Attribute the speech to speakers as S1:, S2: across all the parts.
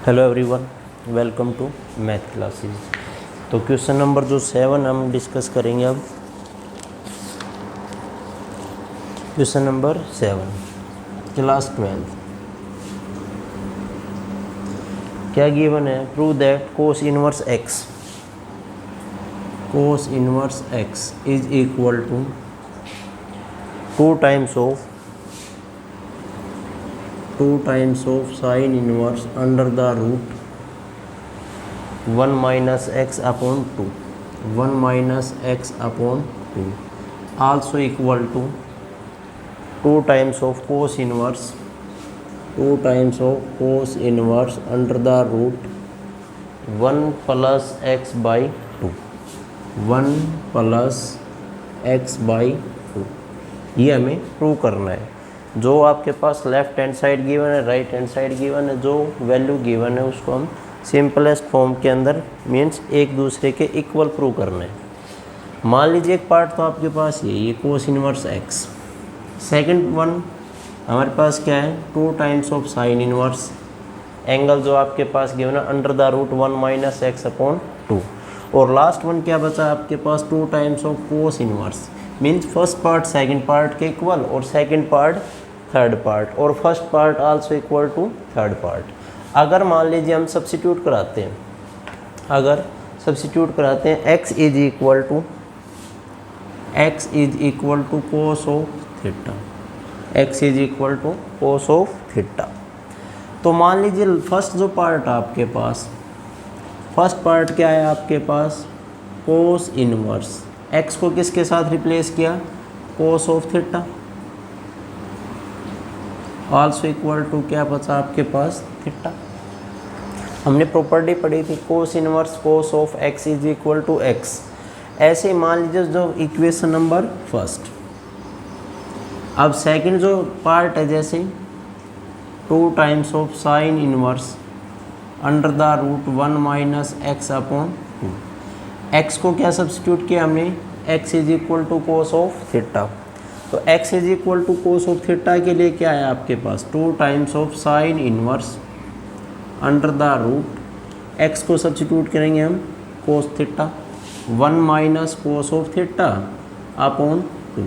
S1: Hello everyone, welcome to math classes. तो question number जो 7 हम डिस्कस करेंगे अब। Question number 7 class 12। क्या गिवन है? Prove that cos inverse x is equal to 2 times of sine inverse under the root 1 minus x upon 2 also equal to 2 times of cos inverse under the root 1 plus x by 2 ये हमें prove करना है। जो आपके पास left hand side given है, right hand side given है, जो वैल्यू गिवन है उसको हम सिंपलेस्ट फॉर्म के अंदर मीन्स एक दूसरे के इक्वल प्रूव करना है। मान लीजिए एक पार्ट तो आपके पास ये cos inverse x, second one हमारे पास क्या है 2 times of sine inverse angle जो आपके पास गिवन है under the root 1 minus x upon 2, और लास्ट वन क्या बचा आपके पास 2 times of cos inverse means first part second part के इक्वल और सेकंड पार्ट थर्ड पार्ट और first part also equal to third part. अगर मान लीजिए हम सब्स्टिट्यूट कराते हैं, x is equal to cos of theta, तो मान लीजिए फर्स्ट जो पार्ट आपके पास, फर्स्ट पार्ट क्या है आपके पास कोस इनवर्स, x को किसके साथ रिप्लेस किया cos of theta, also equal to क्या बचा आपके पास थीटा। हमने प्रॉपर्टी पढ़ी थी cos inverse cos of x is equal to x। ऐसे मान लीजिए जो इक्वेशन नंबर फर्स्ट। अब सेकंड जो पार्ट है जैसे 2 times of sine inverse under the root 1 minus x upon 2, x को क्या सब्स्टिट्यूट किया हमने x is equal to cos of theta, तो x is equal to cos of theta के लिए क्या है आपके पास 2 times of sine inverse under the root x को सब्स्टिट्यूट करेंगे हम cos theta 1 minus cos of theta upon 2,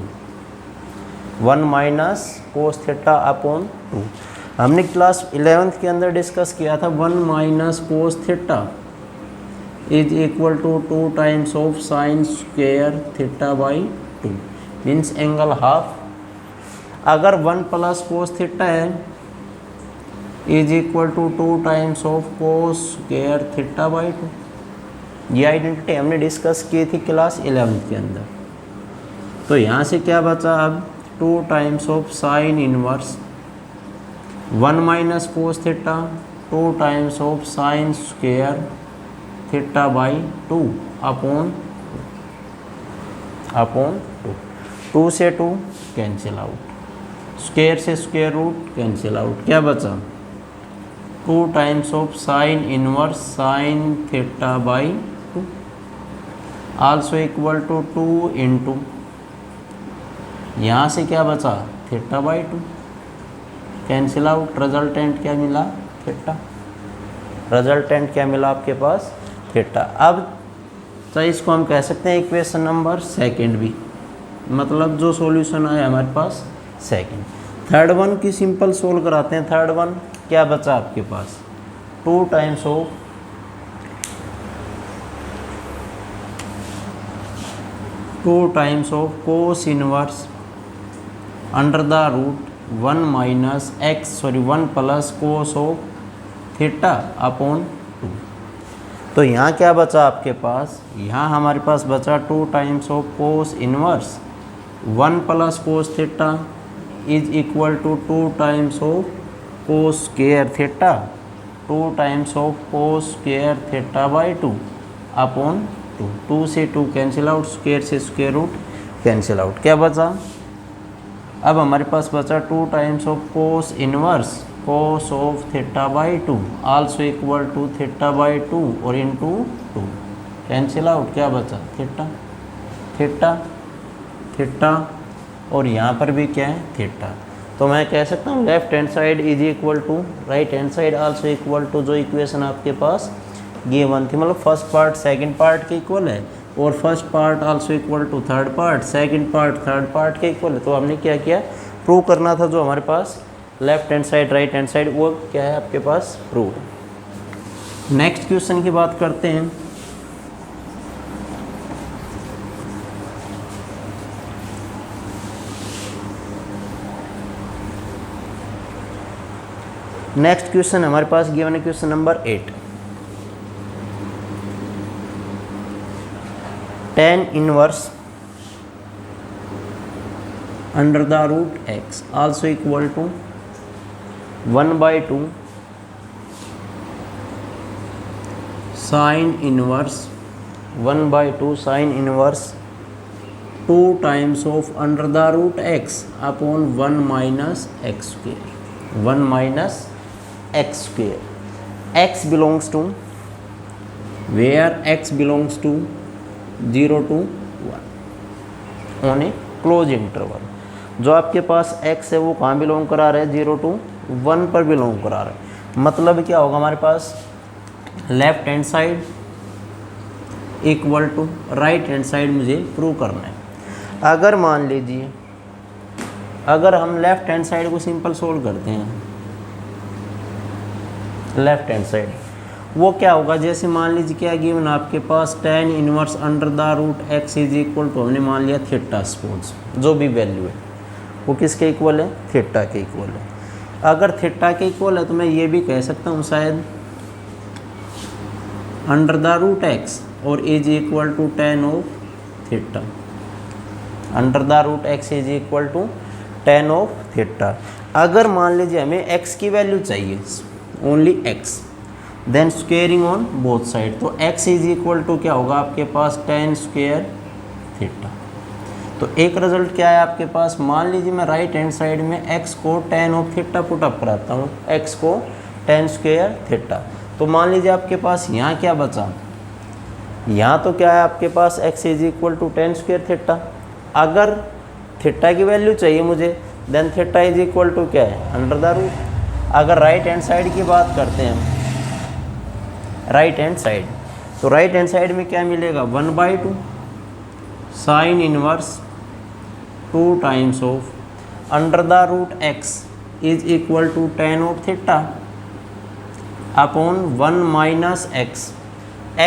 S1: 1 minus cos theta upon 2। हमने क्लास 11th के अंदर डिस्कस किया था 1 minus cos theta is equal to 2 times of sine square theta by 2 means angle half. अगर 1 plus cos theta है is equal to 2 times of cos square theta by 2। ये identity हमने discuss की थी क्लास 11th के अंदर। तो यहाँ से क्या बचा अब 2 times of sine inverse 1 minus cos theta 2 times of sine square theta by 2 upon 2 से 2 कैंसिल आउट, स्क्वायर से स्क्वायर रूट कैंसिल आउट, क्या बचा 2 times of sine inverse sine theta by 2 also equal to 2 into यहाँ से क्या बचा theta by 2 cancel out, resultant क्या मिला थीटा, रिजल्टेंट क्या मिला आपके पास थीटा। अब तो इसको हम कह सकते हैं इक्वेशन नंबर सेकंड भी, मतलब जो सॉल्यूशन आया हमारे पास सेकंड। थर्ड वन की सिंपल सोल्व कराते हैं। थर्ड वन क्या बचा आपके पास 2 times of cos inverse under the root 1 plus cos of theta upon 2। तो यहाँ क्या बचा आपके पास, यहाँ हमारे पास बचा 2 times of cos inverse 1 plus cos theta is equal to 2 times of cos square theta 2 times of cos square theta by 2 upon 2 से 2 कैंसिल आउट, स्क्वायर से स्क्वायर रूट कैंसिल आउट, क्या बचा अब हमारे पास बचा 2 times of cos inverse cos of theta by 2 also equal to theta by 2 और into 2 cancel out, क्या बचा थीटा और यहाँ पर भी क्या है थीटा। तो मैं कह सकता हूँ left hand side is equal to right hand side also equal to जो इक्वेशन आपके पास गिवन थी, मतलब फर्स्ट पार्ट सेकंड पार्ट के इक्वल है और first part also equal to third part, second part third part के इक्वल है। तो हमने क्या किया, प्रूव करना था जो हमारे पास left hand side right hand side वो क्या है आपके पास प्रूव है। नेक्स्ट क्वेश्चन की बात करते हैं। नेक्स्ट क्वेश्चन हमारे पास गिवन है question number 8। tan inverse under the root x also equal to 1/2 sine inverse 1/2 sine inverse 2 times of under the root x upon 1 minus x square 1 minus x square. x belongs to where x belongs to 0 to 1 on a close interval. जो आपके पास x है वो कहाँ belong करा रहा है, 0 to 1 पर बिलोंग करा रहा है। मतलब क्या होगा हमारे पास left hand side equal to right hand side मुझे प्रूव करना है। अगर मान लीजिए अगर हम लेफ्ट हैंड साइड को सिंपल सोल्व करते हैं, लेफ्ट हैंड साइड वो क्या होगा, जैसे मान लीजिए क्या गिवन आपके पास tan inverse under the root x is equal to हमने मान लिया थीटा, सपोज जो भी वैल्यू है वो किसके इक्वल है, थीटा के इक्वल है। अगर थीटा के इक्वल है तो मैं ये भी कह सकता हूँ शायद अंडर द रूट x और is equal to tan of theta, under the root x is equal to tan of theta. अगर मान लीजिए हमें x की वैल्यू चाहिए only x, then squaring on both side, तो x इज इक्वल टू क्या होगा आपके पास tan स्क्वेयर थीटा। तो एक रिजल्ट क्या है आपके पास, मान लीजिए मैं राइट हैंड साइड में x को tan of theta put up कराता हूँ, x को tan स्क्वेयर थीटा। तो मान लीजिए आपके पास यहाँ क्या बचा, यहाँ तो क्या है आपके पास x is equal to tan square theta. अगर थीटा की वैल्यू चाहिए मुझे, then theta is equal to क्या है, अंडर द रूट। अगर राइट हैंड साइड की बात करते हैं, राइट हैंड साइड, तो राइट हैंड साइड में क्या मिलेगा, 1/2 sine inverse 2 times of under the root x is equal to tan of theta upon 1 minus x.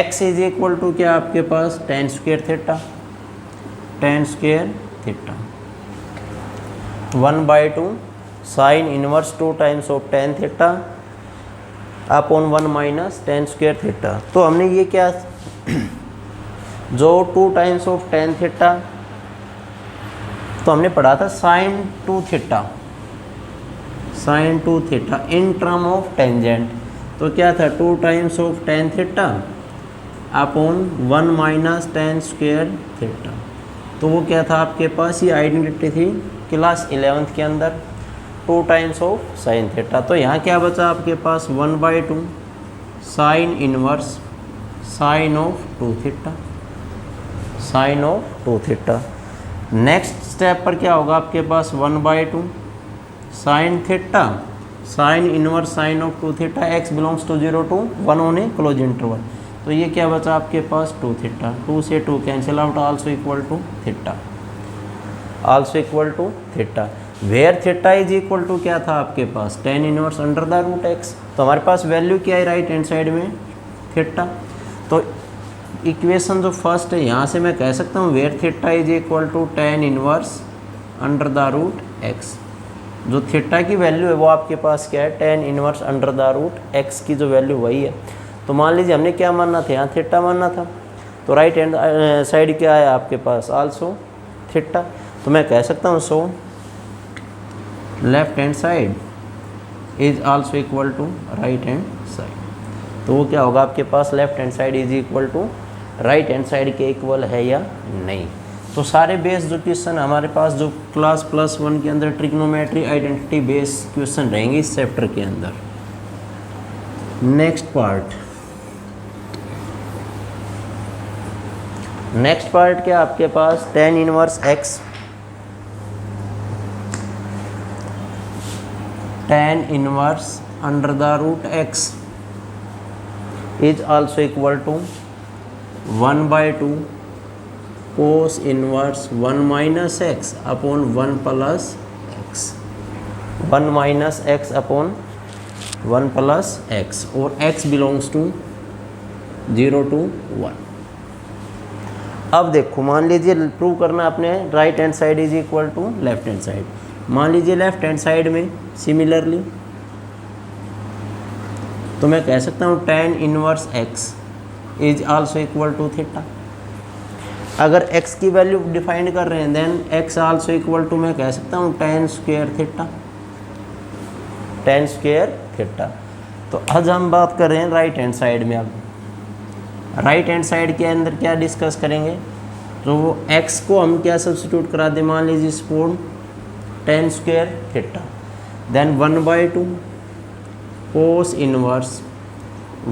S1: x is equal to क्या आपके पास tan square theta, tan square theta 1/2 sine inverse 2 times of tan theta upon 1 minus tan square theta. तो हमने ये क्या जो 2 times of tan theta, तो हमने पढ़ा था sine 2 theta, sine 2 theta in term of tangent. तो क्या था 2 times of tan theta upon 1 minus tan square theta. तो वो क्या था आपके पास, ये आइडेंटिटी थी क्लास 11th के अंदर, 2 टाइम्स ऑफ साइन थीटा। तो यहाँ क्या बचा आपके पास 1/2 sine inverse sine of 2 theta, sine of 2 theta. Next step पर क्या होगा आपके पास 1/2 sine theta sine inverse sine of 2 theta, x belongs to 0 to 1 on a close interval. तो ये क्या बचा आपके पास 2 थीटा, 2 से 2 cancel out, also equal to theta, also equal to theta. Where theta is equal to क्या था आपके पास tan inverse under the root x। तो हमारे पास वैल्यू क्या है राइट हैंड साइड में, थीटा। तो इक्वेशन जो फर्स्ट है यहाँ से मैं कह सकता हूँ where theta is equal to tan inverse under the root x। जो थीटा की वैल्यू है वो आपके पास क्या है, tan inverse under the root x की जो वैल्यू वही है। तो मान लीजिए हमने क्या मानना था, यहाँ थीटा मानना था, तो राइट हैंड साइड क्या है आपके पास आल्सो थीटा। तो मैं कह सकता हूँ so left hand side is also equal to right hand side. तो वो क्या होगा आपके पास left hand side is equal to right hand side के इक्वल है या नहीं। तो सारे बेस जो क्वेश्चन हमारे पास जो क्लास +1 के अंदर ट्रिग्नोमेट्री आइडेंटिटी बेस क्वेश्चन रहेंगे इस चैप्टर के अंदर। नेक्स्ट पार्ट क्या आपके पास tan inverse x tan inverse under the root x is also equal to 1/2 cos inverse 1 minus x upon 1 plus x, 1 minus x upon 1 plus x, और x belongs to 0 to 1। अब देखो मान लीजिए prove करना अपने right hand side is equal to left hand side. मान लीजिए left hand side में सिमिलरली तो मैं कह सकता हूँ tan inverse x is also equal to theta. अगर x की वैल्यू डिफाइन कर रहे हैं then x also equal to मैं कह सकता हूँ tan square theta, tan square theta. तो आज हम बात कर रहे हैं राइट हैंड साइड में। अब राइट हैंड साइड के अंदर क्या डिस्कस करेंगे, तो वो x को हम क्या सब्स्टिट्यूट करा दें, मान लीजिए स्पून tan square theta, then 1/2 cos inverse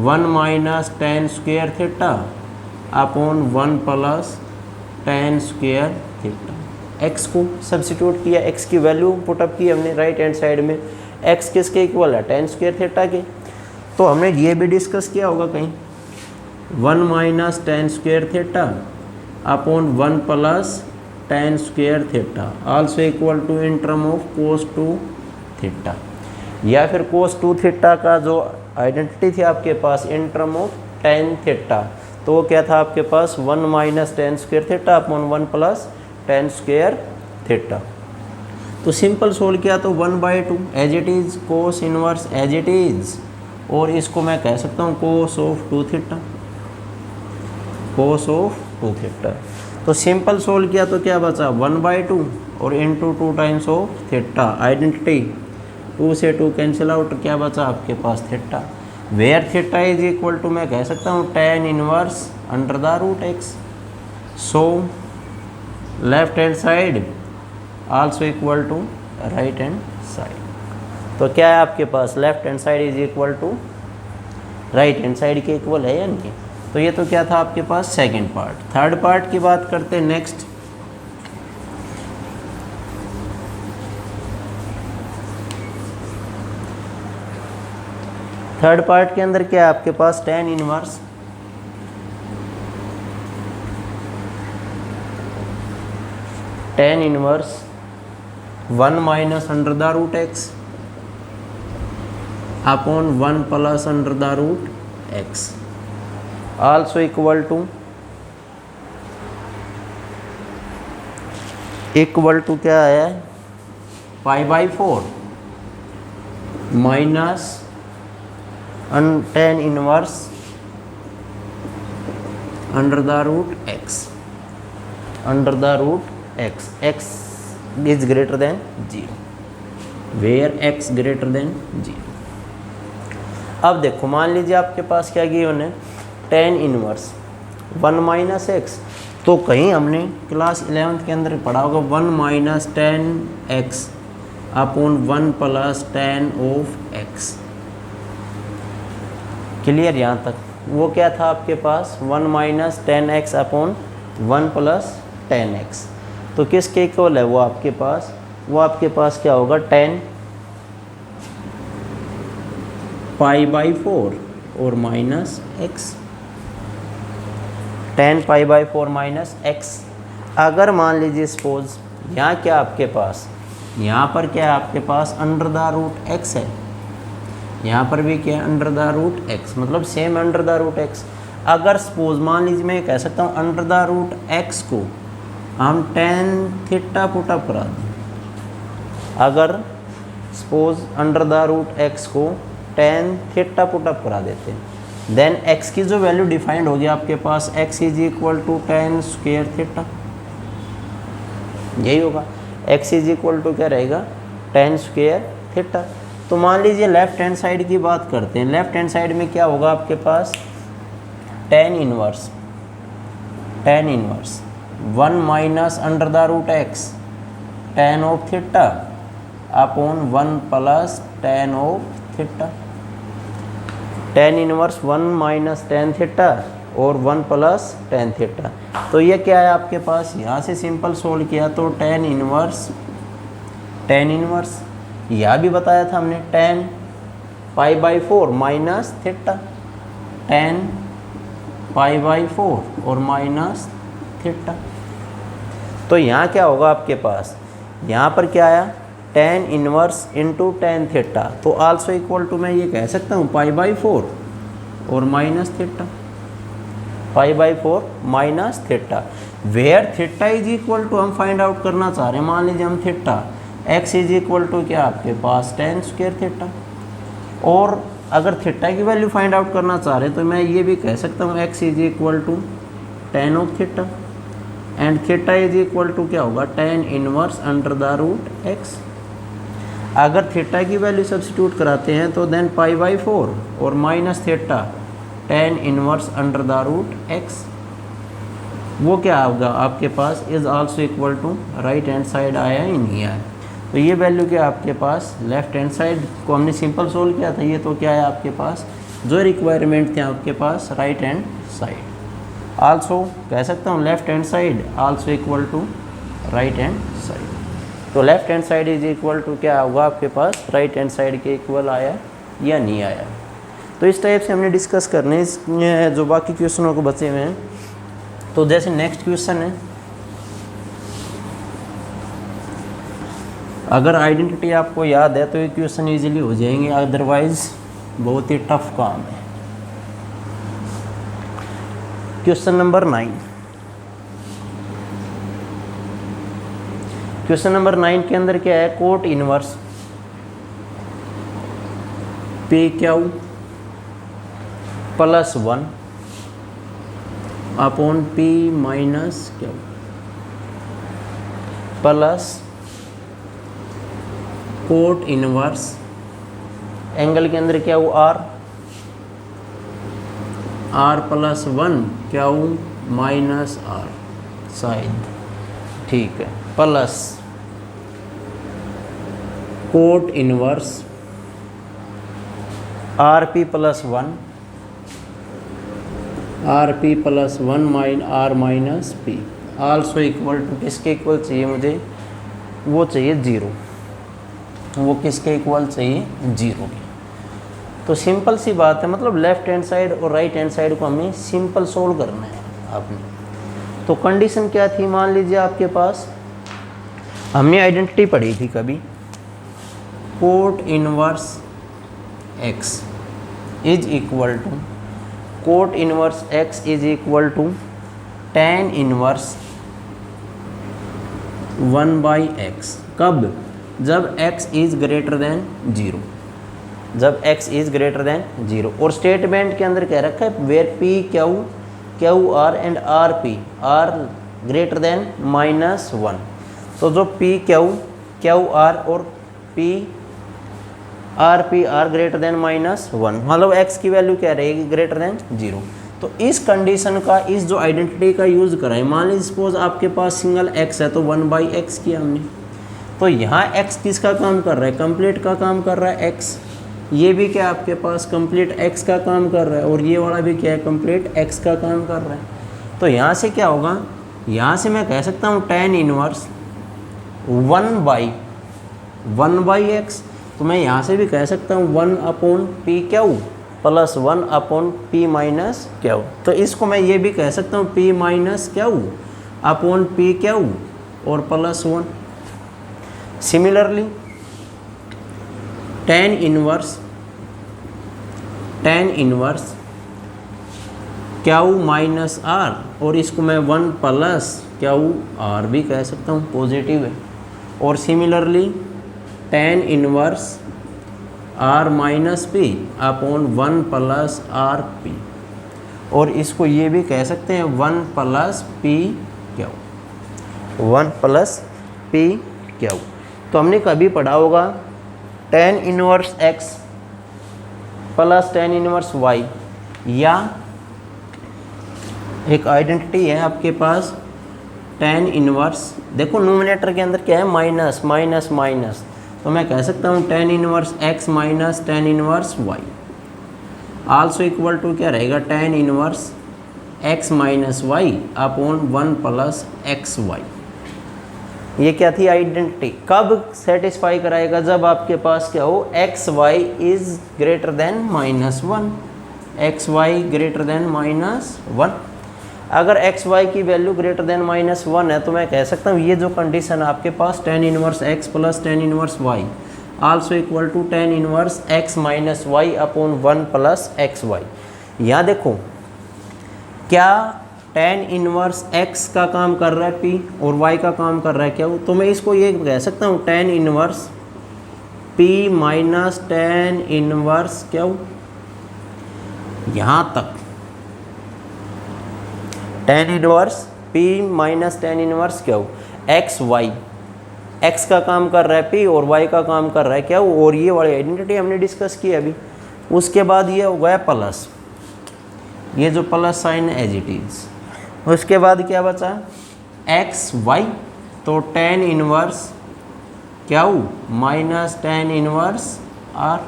S1: 1 minus tan square theta upon 1 plus tan square theta. x को सब्स्टिट्यूट किया, x की वैल्यू पुटअप की हमने राइट हैंड साइड में, x किसके इक्वल है, tan स्क्वायर थीटा के। तो हमने ये भी डिस्कस किया होगा कहीं, 1 minus tan square theta upon 1 plus tan square theta also equal to in term of cos 2 theta, या फिर cos 2 थीटा का जो आइडेंटिटी थी आपके पास in term of tan theta, तो वो क्या था आपके पास 1 minus tan square theta upon 1 plus tan square theta. तो सिंपल सोल्व किया तो 1/2 as it is cos inverse as it is, और इसको मैं कह सकता हूँ cos of 2 theta, cos of 2 theta. तो सिंपल सोल्व किया तो क्या बचा 1/2 और into 2 times of theta, identity 2 से 2 कैंसिल आउट, क्या बचा आपके पास theta, where theta is equal to मैं कह सकता हूँ tan inverse under the root x। So left hand side also equal to right hand side. तो क्या है आपके पास left hand side is equal to right hand side के इक्वल है या नहीं। तो ये तो क्या था आपके पास सेकंड पार्ट। थर्ड पार्ट की बात करते हैं नेक्स्ट। थर्ड पार्ट के अंदर क्या है आपके पास tan inverse tan inverse 1 minus under the root x upon 1 plus under the root x also equal to क्या है π/4 minus tan inverse under the root x, under the root x, x is greater than 0, where x greater than 0। अब देखो मान लीजिए आपके पास क्या given है tan इनवर्स 1 माइनस एक्स, तो कहीं हमने क्लास 11th के अंदर पढ़ा होगा 1 minus tan x upon 1 plus tan of x। Clear यहाँ तक। वो क्या था आपके पास 1 minus tan x upon 1 plus tan x, तो किसके इक्वल है वो आपके पास, वो आपके पास क्या होगा tan π/4 और minus x, tan π/4 minus x। अगर मान लीजिए सपोज यहाँ क्या आपके पास, यहाँ पर क्या आपके पास अंडर द रूट x है, यहाँ पर भी क्या अंडर द रूट x, मतलब same under the root x। अगर सपोज मान लीजिए मैं कह सकता हूँ अंडर द रूट x को हम tan थीटा पुटअप करा दें, अगर suppose under the root x को tan थीटा पुटअप करा देते हैं, देन x की जो वैल्यू डिफाइंड होगी आपके पास x is equal to tan square theta, यही होगा। x इज इक्वल टू क्या रहेगा tan स्क्वायर थीटा। तो मान लीजिए लेफ्ट हैंड साइड की बात करते हैं, लेफ्ट हैंड साइड में क्या होगा आपके पास tan inverse 1 minus under the root x tan of theta upon 1 plus tan of theta, tan inverse 1 minus tan theta और 1 प्लस tan थीटा। तो ये क्या है आपके पास, यहाँ से सिंपल सोल्व किया तो tan इनवर्स यह भी बताया था हमने tan pi by 4 minus theta, tan pi by 4 और माइनस थीटा। तो यहाँ क्या होगा आपके पास, यहाँ पर क्या आया tan inverse into tan theta, तो आल्सो इक्वल टू मैं ये कह सकता हूँ पाई बाई 4 और minus theta, pi by 4 minus theta, where theta is equal to हम फाइंड आउट करना चाह रहे हैं, मान लीजिए हम theta x is equal to क्या आपके पास tan स्क्वायर थीटा, और अगर थीटा की वैल्यू फाइंड आउट करना चाह रहे हैं तो मैं ये भी कह सकता हूँ x is equal to tan of theta and theta is equal to क्या होगा tan inverse under the root x। अगर थीटा की वैल्यू सब्स्टिट्यूट कराते हैं तो देन पाई बाई 4 और minus theta tan inverse under the root x, वो क्या होगा आपके पास is also equal to right hand side आया ही नहीं आया, तो ये वैल्यू क्या आपके पास लेफ्ट हैंड साइड को हमने सिंपल सोल्व किया था, ये तो क्या है आपके पास जो रिक्वायरमेंट थे आपके पास राइट हैंड साइड, आल्सो कह सकता हूँ left hand side also equal to right hand side. तो left hand side is equal to क्या होगा आपके पास राइट हैंड साइड के इक्वल आया या नहीं आया। तो इस टाइप से हमने डिस्कस करने जो बाकी क्वेश्चनों को बचे हुए हैं। तो जैसे नेक्स्ट क्वेश्चन है, अगर आइडेंटिटी आपको याद है तो ये क्वेश्चन इजीली हो जाएंगे, अदरवाइज बहुत ही टफ काम है। क्वेश्चन नंबर 9, क्वेश्चन नंबर 9 के अंदर क्या है, cot inverse P Q plus 1 upon P minus Q plus cot inverse angle के अंदर क्या हो आर प्लस 1 क्या हो माइनस आर शायद, ठीक है, plus cot inverse r p plus 1 r p plus 1 r minus p also equal to किसके इक्वल चाहिए मुझे, वो चाहिए 0, वो किसके इक्वल चाहिए 0 के। तो सिंपल सी बात है, मतलब लेफ्ट हैंड साइड और राइट हैंड साइड को हमें सिंपल सोल्व करना है आपने। तो कंडीशन क्या थी, मान लीजिए आपके पास हमने आइडेंटिटी पढ़ी थी कभी, cot inverse x is equal to cot inverse x is equal to tan inverse 1/x, कब, जब x इज ग्रेटर देन 0, जब x इज ग्रेटर देन 0। और स्टेटमेंट के अंदर क्या रखा है, where p q r and r p r greater than -1। तो जो p क्यू आर और p r p r greater than -1, मतलब x की वैल्यू क्या रहेगी ग्रेटर देन 0। तो इस कंडीशन का, इस जो आइडेंटिटी का यूज़ कराएं, मान लीजिए सपोज आपके पास सिंगल x है तो 1/x किया हमने, तो यहाँ x किसका काम कर रहा है, कंप्लीट का काम कर रहा है x, ये भी क्या आपके पास कंप्लीट x का काम कर रहा है, और ये वाला भी क्या है कंप्लीट x का काम कर रहा है। तो यहाँ से क्या होगा, यहाँ से मैं कह सकता हूँ tan इनवर्स 1/x, तो मैं यहाँ से भी कह सकता हूँ 1/p Q plus 1/p minus Q. तो इसको मैं ये भी कह सकता हूँ p minus q upon p q और प्लस 1। सिमिलरली tan इनवर्स क्यू माइनस आर, और इसको मैं 1 प्लस क्यू आर भी कह सकता हूँ, पॉजिटिव है। और similarly tan inverse r minus p upon 1 plus r p, और इसको ये भी कह सकते हैं 1 plus p q, 1 plus p q. तो हमने कभी पढ़ा होगा tan inverse x plus tan inverse y, या एक आइडेंटिटी है आपके पास tan इनवर्स, देखो नोमिनेटर के अंदर क्या है माइनस माइनस माइनस, तो मैं कह सकता हूँ tan inverse x minus tan inverse y also equal to क्या रहेगा, tan inverse x minus y upon 1 plus x y. ये क्या थी आइडेंटिटी, कब सेटिस्फाई कराएगा, जब आपके पास क्या हो x y is greater than -1, x y greater than -1। अगर एक्स वाई की वैल्यू ग्रेटर देन -1 है तो मैं कह सकता हूँ ये जो कंडीशन है आपके पास tan inverse x plus tan inverse y also equal to tan inverse x minus y upon 1 plus x y. यहाँ देखो क्या tan इनवर्स x का काम कर रहा है p और y का काम कर रहा है क्या वो, तो मैं इसको ये कह सकता हूँ tan inverse p minus tan inverse क्या हो, यहाँ तक tan inverse p minus tan inverse क्या हो एक्स वाई, x का काम कर रहा है p और y का काम कर रहा है क्या वो, और ये वाली आइडेंटिटी हमने डिस्कस की अभी। उसके बाद ये हो गया प्लस, ये जो plus sign as it is. उसके बाद क्या बचा एक्स वाई, तो tan इनवर्स क्या हो माइनस tan इनवर्स r।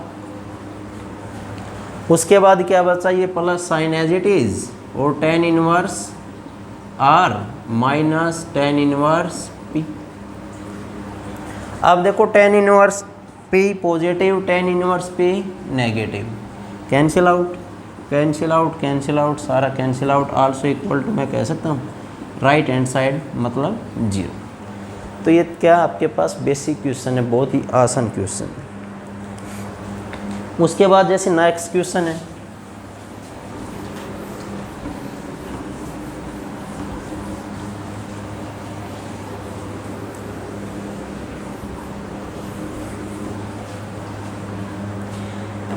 S1: उसके बाद क्या बचा ये plus sign as it is और tan inverse r minus tan inverse p। अब देखो tan inverse p positive, tan inverse p negative, cancel out cancel out cancel out, सारा cancel out, also equal to मैं कह सकता हूँ right hand side मतलब 0। तो ये क्या आपके पास बेसिक क्वेश्चन है, बहुत ही आसान क्वेश्चन है। उसके बाद जैसे नेक्स्ट क्वेश्चन है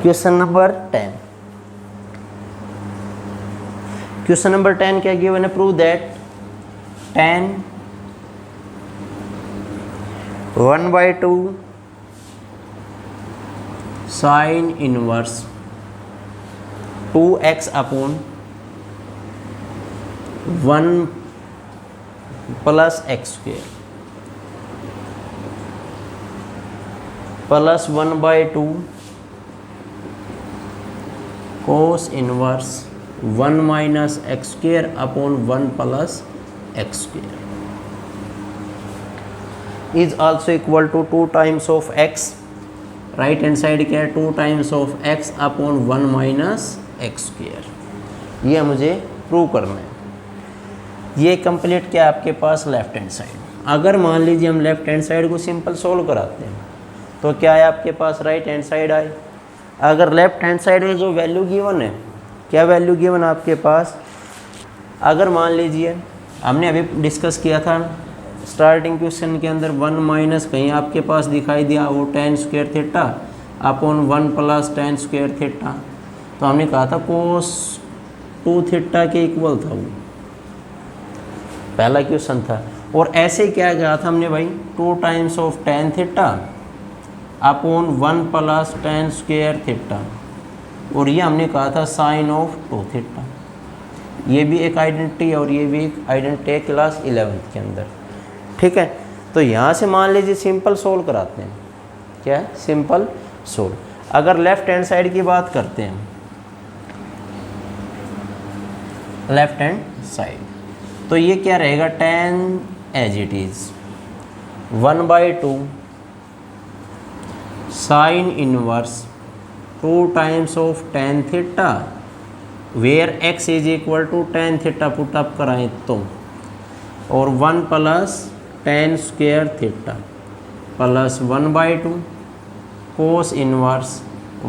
S1: क्वेश्चन नंबर 10। क्वेश्चन नंबर 10 क्या गिवन है, prove that tan 1/2 sine inverse 2x upon 1 plus x square plus 1/2 cos inverse 1 minus x square upon 1 plus x square is also equal to 2 times of x, right hand side क्या है 2 times of x upon 1 minus x square. ये मुझे prove करना है। ये complete क्या आपके पास लेफ्ट हैंड साइड। अगर मान लीजिए हम लेफ्ट हैंड साइड को सिंपल सोल्व कराते हैं तो क्या है आपके पास राइट हैंड साइड आए। अगर लेफ्ट हैंड साइड में जो वैल्यू गिवन है, क्या वैल्यू गिवन आपके पास, अगर मान लीजिए हमने अभी डिस्कस किया था स्टार्टिंग क्वेश्चन के अंदर 1 माइनस कहीं आपके पास दिखाई दिया वो tan square theta upon 1 plus tan square theta, तो हमने कहा था कोस 2 थीटा के इक्वल था वो पहला क्वेश्चन था। और ऐसे क्या कहा था हमने भाई 2 times of tan theta upon 1 plus tan square theta, और ये हमने कहा था साइन ऑफ 2 थीटा। ये भी एक आइडेंटिटी और ये भी एक आइडेंटिटी है क्लास 11th के अंदर, ठीक है। तो यहाँ से मान लीजिए सिंपल सोल्व कराते हैं, क्या है सिंपल सोल्व। अगर लेफ्ट हैंड साइड की बात करते हैं, लेफ्ट हैंड साइड, तो ये क्या रहेगा tan as it is 1/2 sine inverse 2 times of tan theta where x is equal to tan theta put up कराएं तो, और 1 plus tan square theta plus 1/2 cos inverse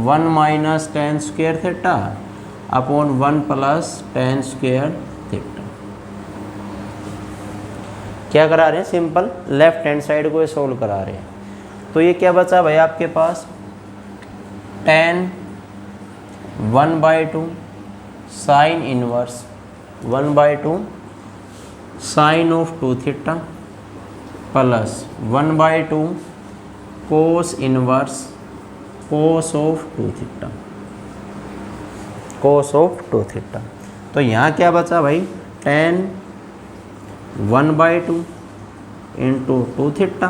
S1: 1 minus tan square theta upon 1 plus tan square theta. क्या करा रहे हैं simple left hand side को ये solve करा रहे हैं। तो ये क्या बचा भाई आपके पास tan 1/2 sine inverse 1/2 sine of 2 theta plus 1/2 cos inverse cos of 2 theta, cos of 2 theta. तो यहाँ क्या बचा भाई tan 1/2 इंटू 2 थीटा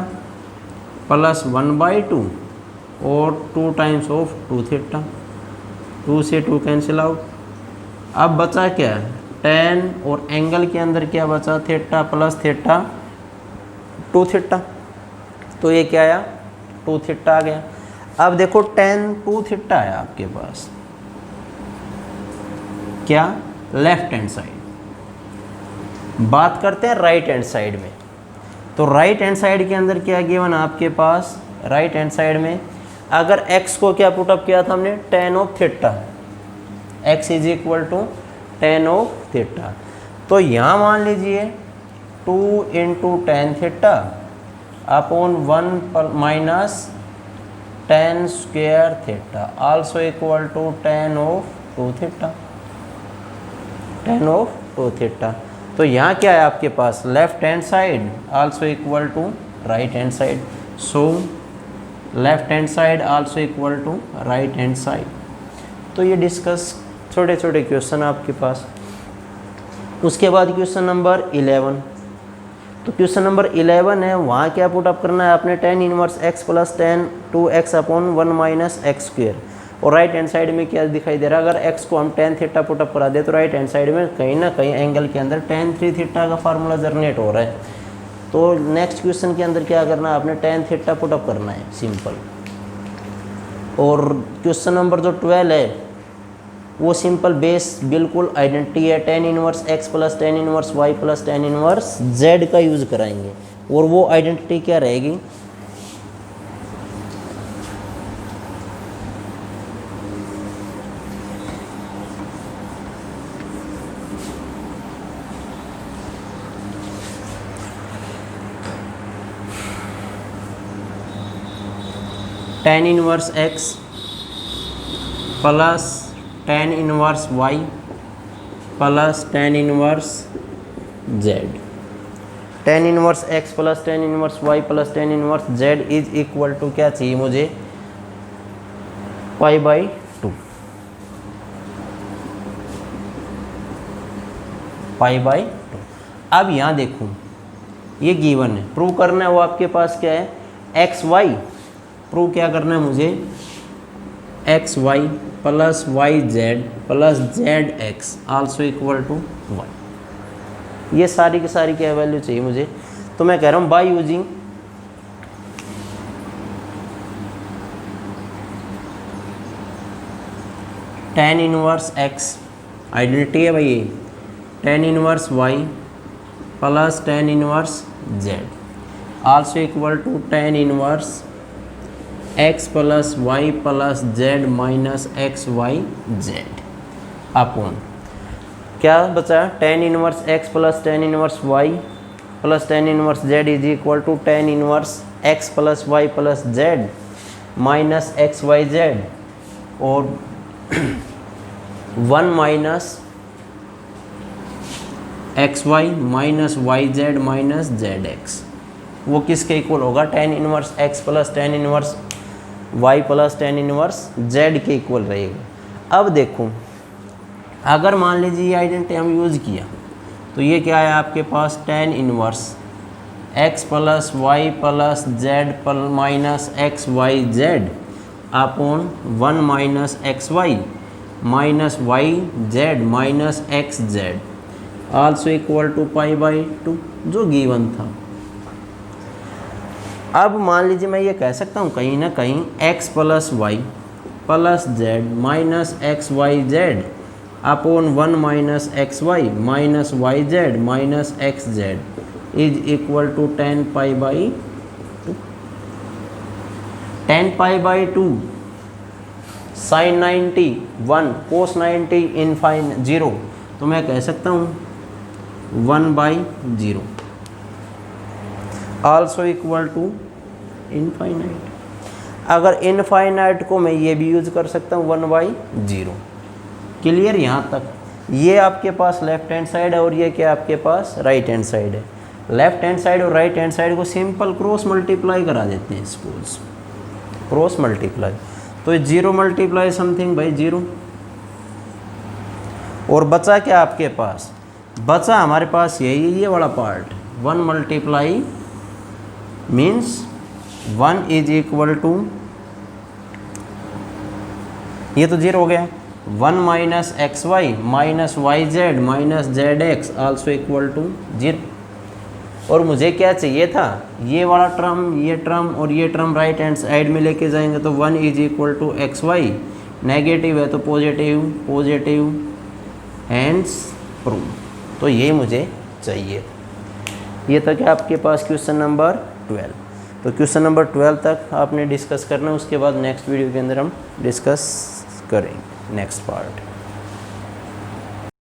S1: प्लस 1/2 और 2 टाइम्स ऑफ 2 थीटा, 2 से 2 कैंसिल आउट। अब बचा क्या tan और एंगल के अंदर क्या बचा थीटा प्लस थीटा 2 थीटा, तो ये क्या आया 2 थीटा आ गया। अब देखो tan 2 थीटा है आपके पास, क्या लेफ्ट हैंड साइड। बात करते हैं राइट हैंड साइड में, तो राइट हैंड साइड के अंदर क्या गिवन आपके पास, राइट हैंड साइड में अगर x को क्या पुटअप किया था हमने tan of theta, x is equal to tan of theta, तो यहाँ मान लीजिए 2 into tan theta upon 1 minus tan square theta also equal to tan of 2 theta, tan of 2 theta. तो यहाँ क्या है आपके पास left hand side also equal to right hand side, so left hand side also equal to right hand side. तो ये discuss छोटे छोटे क्वेश्चन आपके पास। उसके बाद क्वेश्चन नंबर 11, तो क्वेश्चन नंबर 11 है, वहाँ क्या पुटअप करना है आपने tan inverse x plus tan 2x upon 1 minus x square, और राइट हैंड साइड में क्या दिखाई दे रहा है, अगर x को हम tan थीटा पुटअप करा दे तो राइट हैंड साइड में कहीं ना कहीं एंगल के अंदर tan 3 थीटा का फार्मूला जनरेट हो रहा है। तो नेक्स्ट क्वेश्चन के अंदर क्या करना है आपने tan थीटा पुटअप करना है, सिंपल। और क्वेश्चन नंबर जो 12 है वो सिंपल बेस बिल्कुल आइडेंटिटी है, tan inverse x plus tan inverse y plus tan inverse z का यूज़ कराएंगे, और वो आइडेंटिटी क्या रहेगी, tan inverse x plus tan inverse y plus tan inverse z, tan inverse x plus tan inverse y plus tan inverse z is equal to क्या चाहिए मुझे, π/2, π/2। अब यहाँ देखो ये गिवन है, प्रूव करना है वो आपके पास क्या है एक्स वाई, प्रूव क्या करना है मुझे x y plus y z plus z x also equal to y, ये सारी की सारी क्या वैल्यू चाहिए मुझे। तो मैं कह रहा हूँ by using tan inverse x, identity है भाई ये, tan inverse y plus tan inverse z also equal to tan inverse x plus y plus z minus x y z upon क्या बचा tan inverse x plus tan inverse y plus tan inverse z is equal to tan inverse x plus y plus z minus x y z, और 1 minus x y minus y z minus z x, वो किसके equal होगा tan inverse x plus tan inverse y plus tan inverse z के equal रहेगा। अब देखो अगर मान लीजिए ये आइडेंटिटी हम यूज़ किया तो ये क्या है आपके पास tan inverse x plus y plus z minus x y z upon 1 minus x y minus y z minus x z also equal to π/2 जो गिवन था। अब मान लीजिए मैं ये कह सकता हूँ कहीं ना कहीं x plus y plus z minus x y z upon 1 minus x y minus y z minus x z is equal to tan π/2, tan π/2 sin 90 1 cos 90 इनफाइन 0, तो मैं कह सकता हूँ 1/0 आल्सो इक्वल टू इनफाइनाइट। अगर इनफाइनाइट को मैं ये भी यूज़ कर सकता हूँ 1/0। क्लियर यहाँ तक? ये आपके पास लेफ्ट हैंड साइड है और ये क्या आपके पास राइट हैंड साइड है। लेफ्ट हैंड साइड और राइट हैंड साइड को सिंपल क्रॉस मल्टीप्लाई करा देते हैं। सपोज क्रॉस मल्टीप्लाई, तो ये 0 मल्टीप्लाई समथिंग भाई 0, और बचा क्या आपके पास? बचा हमारे पास यही ये वाला part 1 multiply means 1 is equal to, ये तो 0 हो गया, 1 minus x y minus y z minus z x also equal to 0। और मुझे क्या चाहिए था, ये वाला टर्म और ये टर्म राइट हैंड साइड में लेके जाएंगे तो 1 is equal to x y, negative है तो पॉजिटिव हैंड्स प्रूव। तो ये मुझे चाहिए। ये था क्या आपके पास क्वेश्चन नंबर 12। तो क्वेश्चन नंबर 12 तक आपने डिस्कस करना है, उसके बाद नेक्स्ट वीडियो के अंदर हम डिस्कस करेंगे नेक्स्ट पार्ट।